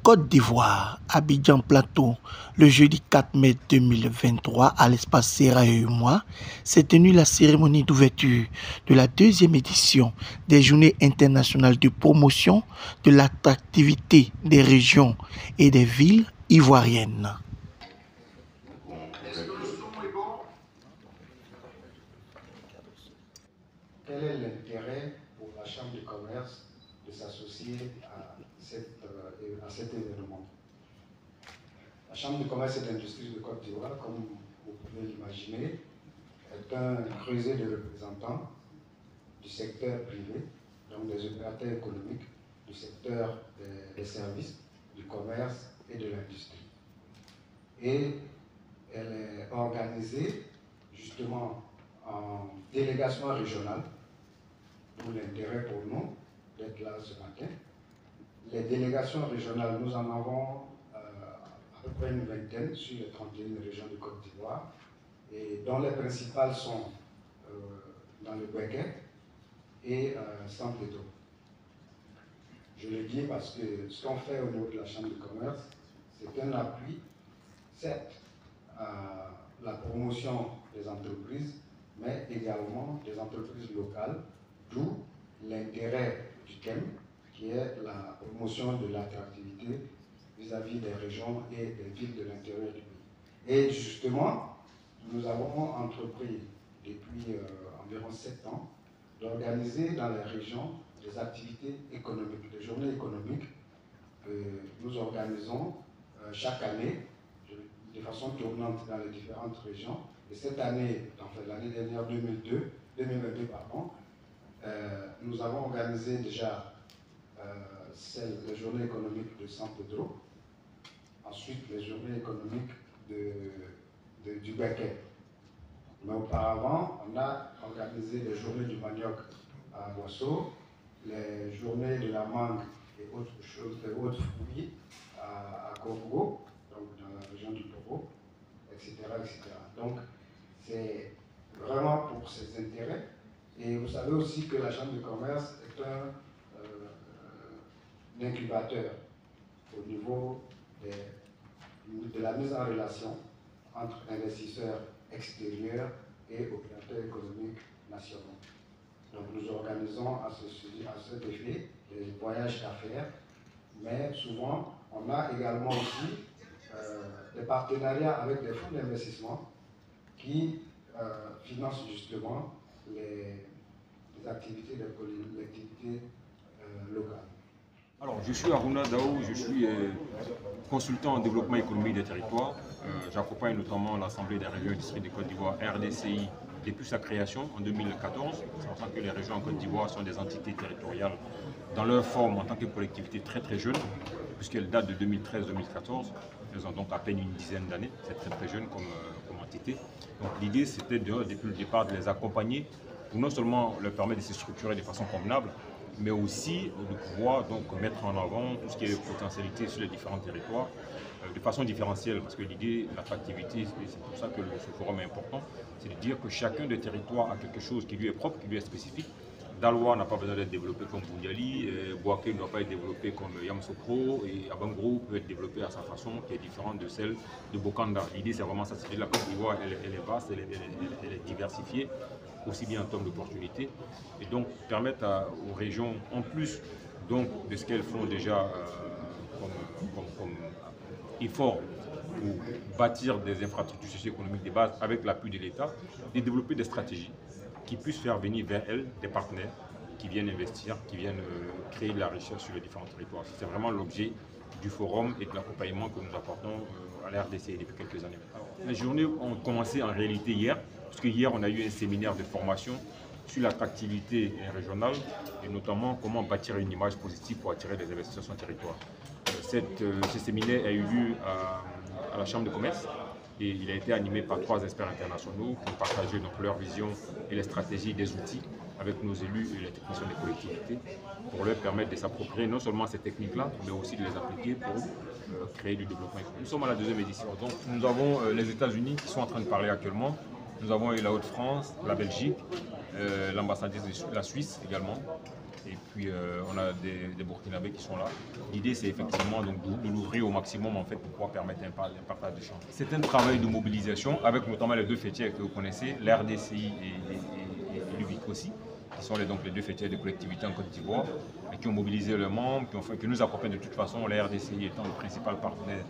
Côte d'Ivoire, Abidjan Plateau, le jeudi 4 mai 2023 à l'espace Serra et moi, s'est tenue la cérémonie d'ouverture de la deuxième édition des Journées internationales de promotion de l'attractivité des régions et des villes ivoiriennes. Quel est l'intérêt pour la Chambre de commerce de s'associer à cet événement? La Chambre de commerce et d'industrie de Côte d'Ivoire, comme vous pouvez l'imaginer, est un creuset de représentants du secteur privé, donc des opérateurs économiques, du secteur des services, du commerce et de l'industrie. Et elle est organisée justement en délégation régionale, d'où l'intérêt pour nous d'être là ce matin. Les délégations régionales, nous en avons à peu près une vingtaine sur les 31 régions de Côte d'Ivoire, et dont les principales sont dans le Béguet et San Pedro. Je le dis parce que ce qu'on fait au niveau de la Chambre de commerce, c'est un appui, certes, à la promotion des entreprises, mais également des entreprises locales, d'où l'intérêt du thème, qui est la promotion de l'attractivité vis-à-vis des régions et des villes de l'intérieur du pays. Et justement, nous avons entrepris depuis environ 7 ans d'organiser dans les régions des activités économiques, des journées économiques que nous organisons chaque année de façon tournante dans les différentes régions. Et cette année, enfin l'année dernière, 2022, nous avons organisé déjà les journées économiques de San Pedro, ensuite les journées économiques du Béguet. Mais auparavant, on a organisé les journées du manioc à Boisseau, les journées de la mangue et autres choses, et autres fruits à Congo, donc dans la région du Togo, etc., etc. Donc, c'est vraiment pour ces intérêts. Et vous savez aussi que la Chambre de commerce est un incubateur au niveau de la mise en relation entre investisseurs extérieurs et opérateurs économiques nationaux. Donc nous organisons à cet effet des voyages d'affaires, mais souvent on a également aussi des partenariats avec des fonds d'investissement qui financent justement les activités de collectivités locales. Alors, je suis Aruna Daou, je suis consultant en développement économique des territoires. J'accompagne notamment l'Assemblée des régions industrielles de Côte d'Ivoire, RDCI, depuis sa création en 2014. C'est pour que les régions en Côte d'Ivoire sont des entités territoriales dans leur forme en tant que collectivité très jeune, puisqu'elles datent de 2013-2014. Elles ont donc à peine une dizaine d'années, c'est très jeune comme entité. Donc l'idée c'était depuis le départ de les accompagner pour non seulement leur permettre de se structurer de façon convenable, mais aussi de pouvoir donc mettre en avant tout ce qui est potentialité sur les différents territoires de façon différentielle, parce que l'idée, l'attractivité, c'est pour ça que ce forum est important, c'est de dire que chacun des territoires a quelque chose qui lui est propre, qui lui est spécifique. Daloa n'a pas besoin d'être développé comme Boundiali, Bouaké ne doit pas être développé comme Yamoussoukro, et Abangro peut être développé à sa façon qui est différente de celle de Bokanda. L'idée c'est vraiment ça, c'est que la Côte d'Ivoire elle est vaste, elle est diversifiée, aussi bien en termes d'opportunités, et donc permettre aux régions, en plus donc, de ce qu'elles font déjà comme effort pour bâtir des infrastructures socio-économiques de base avec l'appui de l'État, de développer des stratégies qui puissent faire venir vers elles des partenaires qui viennent investir, qui viennent créer de la richesse sur les différents territoires. C'est vraiment l'objet du forum et de l'accompagnement que nous apportons à la RDC depuis quelques années. Alors, les journées ont commencé en réalité hier, puisque hier on a eu un séminaire de formation sur l'attractivité régionale et notamment comment bâtir une image positive pour attirer les investisseurs sur le territoire. Ce séminaire a eu lieu à la Chambre de commerce et il a été animé par 3 experts internationaux pour partager donc leur vision et les stratégies des outils avec nos élus et les techniciens des collectivités pour leur permettre de s'approprier non seulement ces techniques-là, mais aussi de les appliquer pour créer du développement économique. Nous sommes à la 2e édition, donc nous avons les États-Unis qui sont en train de parler actuellement, nous avons eu la Haute-France, la Belgique, l'ambassadrice de la Suisse également, Et puis on a des Burkinabés qui sont là. L'idée c'est effectivement donc, de l'ouvrir au maximum en fait, pour pouvoir permettre un partage d'échange. C'est un travail de mobilisation avec notamment les deux fêtières que vous connaissez, l'RDCI et l'UVIC aussi, qui sont donc les deux fêtières de collectivités en Côte d'Ivoire, et qui ont mobilisé leurs membres, qui nous accompagnent de toute façon, la RDCI étant le principal partenaire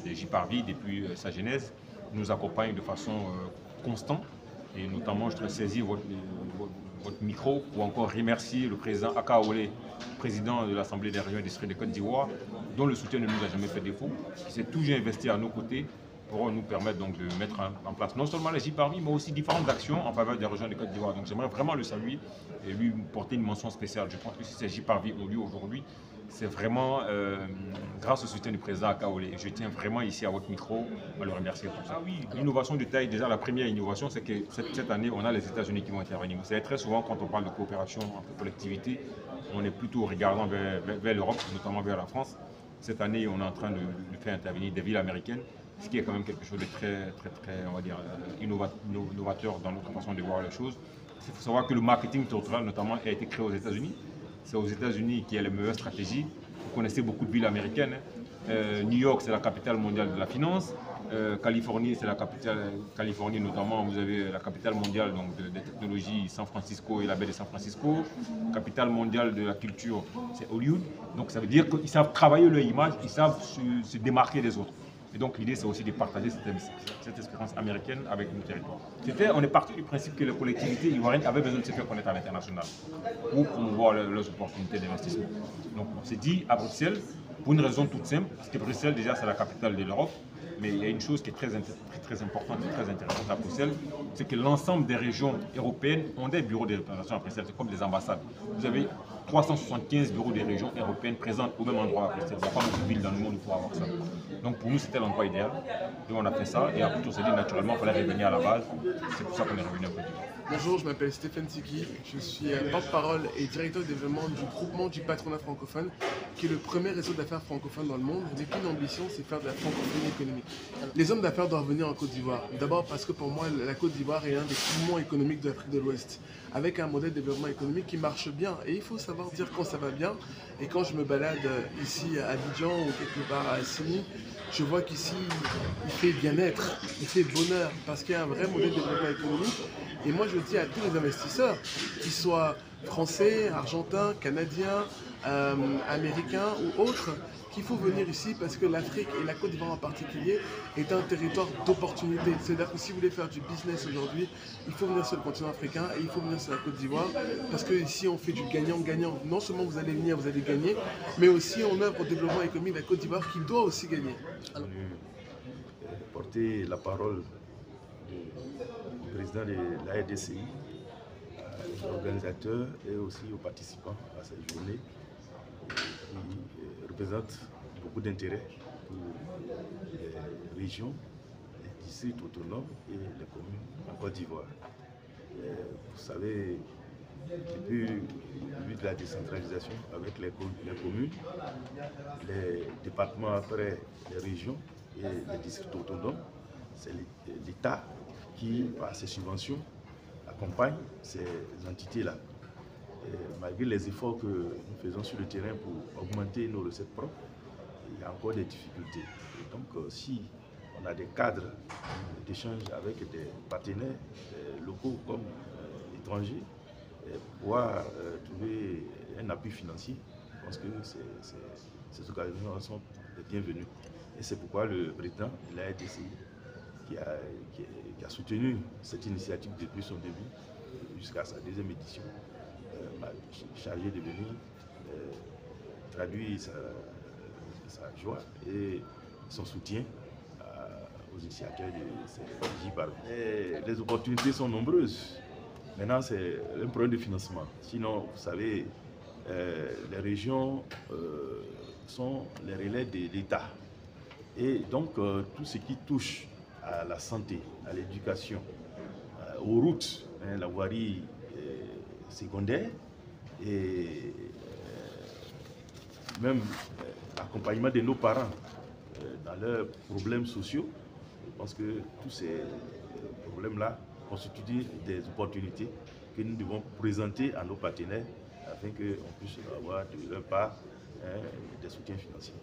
de JParvi depuis sa genèse, nous accompagne de façon constante. Et notamment, je te saisis votre micro pour encore remercier le président Akaolé, président de l'Assemblée des régions et districts de Côte d'Ivoire, dont le soutien ne nous a jamais fait défaut, qui s'est toujours investi à nos côtés pour nous permettre donc de mettre en place non seulement les JParvi, mais aussi différentes actions en faveur des régions de Côte d'Ivoire. Donc j'aimerais vraiment le saluer et lui porter une mention spéciale. Je pense que si ces JParvi ont lieu aujourd'hui, c'est vraiment grâce au soutien du président Akaolé. Je tiens vraiment ici à votre micro à le remercier pour ça. Oui, l'innovation de taille, déjà la première innovation, c'est que cette année, on a les États-Unis qui vont intervenir. Vous savez, très souvent, quand on parle de coopération entre collectivités, on est plutôt regardant vers l'Europe, notamment vers la France. Cette année, on est en train de faire intervenir des villes américaines, ce qui est quand même quelque chose de très, on va dire, innovateur dans notre façon de voir les choses. Il faut savoir que le marketing territorial, notamment, a été créé aux États-Unis. C'est aux États-Unis qu'il y a les meilleures stratégies. Vous connaissez beaucoup de villes américaines. New York, c'est la capitale mondiale de la finance. Californie, c'est la capitale, Californie notamment, vous avez la capitale mondiale donc, des technologies, San Francisco et la baie de San Francisco. Capitale mondiale de la culture, c'est Hollywood. Donc ça veut dire qu'ils savent travailler leur image, ils savent se démarquer des autres. Et donc l'idée, c'est aussi de partager cette expérience américaine avec nos territoires. On est parti du principe que les collectivités ivoiriennes avaient besoin de se faire connaître à l'international pour promouvoir leurs opportunités d'investissement. Donc on s'est dit à Bruxelles, pour une raison toute simple, parce que Bruxelles déjà c'est la capitale de l'Europe, mais il y a une chose qui est très importante et très intéressante à Bruxelles, c'est que l'ensemble des régions européennes ont des bureaux de représentation à Bruxelles, c'est comme des ambassades. Vous avez 375 bureaux des régions européennes présents au même endroit à Bruxelles. Il n'y a pas beaucoup de villes dans le monde pour avoir ça. Donc pour nous, c'était l'endroit idéal. Et on a fait ça. Et après, on s'est dit naturellement, il fallait revenir à la base. C'est pour ça qu'on est revenu un peu. Bonjour, je m'appelle Stéphane Tiki. Je suis porte-parole et directeur de développement du groupement du patronat francophone, qui est le premier réseau d'affaires francophone dans le monde. Et puis l'ambition, c'est faire de la francophonie économique. Les hommes d'affaires doivent venir en Côte d'Ivoire. D'abord parce que pour moi, la Côte d'Ivoire est un des poumons économiques de l'Afrique de l'Ouest, avec un modèle de développement économique qui marche bien. Et il faut savoir dire quand ça va bien. Et quand je me balade ici à Abidjan ou quelque part à Assini, je vois qu'ici, il fait bien-être, il fait bonheur, parce qu'il y a un vrai modèle de développement économique. Et moi, je dis à tous les investisseurs, qu'ils soient français, argentins, canadiens, américains ou autres, qu'il faut venir ici parce que l'Afrique et la Côte d'Ivoire en particulier est un territoire d'opportunité. C'est-à-dire que si vous voulez faire du business aujourd'hui, il faut venir sur le continent africain et il faut venir sur la Côte d'Ivoire parce qu'ici on fait du gagnant-gagnant. Non seulement vous allez venir, vous allez gagner, mais aussi on œuvre au développement économique de la Côte d'Ivoire qui doit aussi gagner. Alors, porter la parole du président de la RDCI, aux organisateurs et aussi aux participants à cette journée qui représente beaucoup d'intérêt pour les régions, les districts autonomes et les communes en Côte d'Ivoire. Vous savez, depuis le début de la décentralisation avec les communes, les départements après les régions et les districts autonomes, c'est l'État qui, par ses subventions, accompagne ces entités-là. Malgré les efforts que nous faisons sur le terrain pour augmenter nos recettes propres, il y a encore des difficultés. Et donc, si on a des cadres d'échange avec des partenaires locaux comme étrangers, pouvoir trouver un appui financier, je pense que ces occasions sont les bienvenues. Et c'est pourquoi le président de la RDCI, qui a soutenu cette initiative depuis son début jusqu'à sa deuxième édition, m'a chargé de venir traduire sa joie et son soutien aux initiateurs de ces JParvi. Les opportunités sont nombreuses. Maintenant, c'est un problème de financement. Sinon, vous savez, les régions sont les relais de l'État. Et donc, tout ce qui touche à la santé, à l'éducation, aux routes, la voirie secondaire et même l'accompagnement de nos parents dans leurs problèmes sociaux. Je pense que tous ces problèmes-là constituent des opportunités que nous devons présenter à nos partenaires afin qu'on puisse avoir de leur part des soutiens financiers.